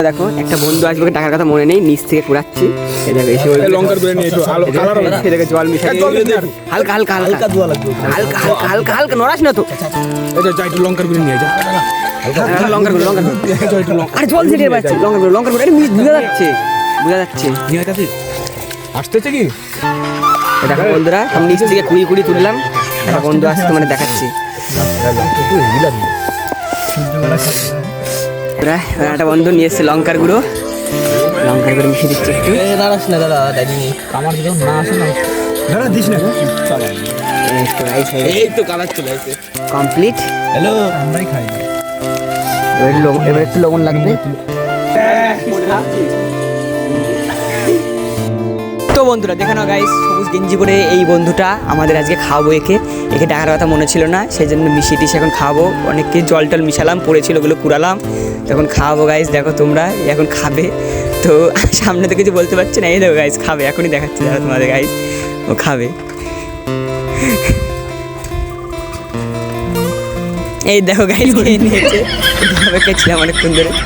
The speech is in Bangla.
দেখো একটা বন্ধু আসবে, টাকার কথা মনে নেই, নিচ থেকে কুড়াচ্ছি। এই দেখো এসে লঙ্কার করে নিয়ে একটু কালার হবে, দেখো জল মিশিয়ে হালকা হালকা হালকা দোয়া লাগবে, হালকা হালকা হালকা হালকা নড়াস না তো। এটা যা একটু লঙ্কার করে নিয়ে যা, লঙ্কার গুঁড়ো লঙ্কার গুঁড়ো আরে জল ছিটিয়ে পাচ্ছি। লঙ্কার গুঁড়ো এটা বোঝা যাচ্ছে নিয়ে যাচ্ছে আসতেছে কি। দেখো বন্ধুরা আমি নিচ থেকে কুড়ি তুললাম। একটা বন্ধু আসছে মানে দেখাচ্ছি। একটা বন্ধু নিয়ে এসছে লঙ্কার গুঁড়ো মিশিয়ে দিচ্ছে একটু। দাঁড়াস না দাদা, আমার যখন না আসে না দাঁড়া দিস না, এই তো কালার চলে আসে কমপ্লিট। হ্যালো আমরাই খাই। এবার একটু লবণ লাগবে। তো বন্ধুরা দেখে নাও গাইস, সবুজ গেঞ্জি পরে এই বন্ধুটা আমাদের আজকে খাওয়াবো। একে টাকার কথা মনে ছিল না, সেই জন্য মিশিয়ে টিশে এখন খাওয়াবো। অনেককে জল টল মিশালাম, পড়েছিল ওগুলো কুড়ালাম, তখন খাওয়াবো গাইস। দেখো তোমরা এখন খাবে তো সামনে তো কিছু বলতে পারছি না। এই দেখো গাইস খাবে, এখনই দেখাচ্ছি দেখো তোমাদের গাইস, ও খাবে। এই দেখো গাইস খেয়ে নিয়েছে, ছিলাম অনেকক্ষণ ধরে।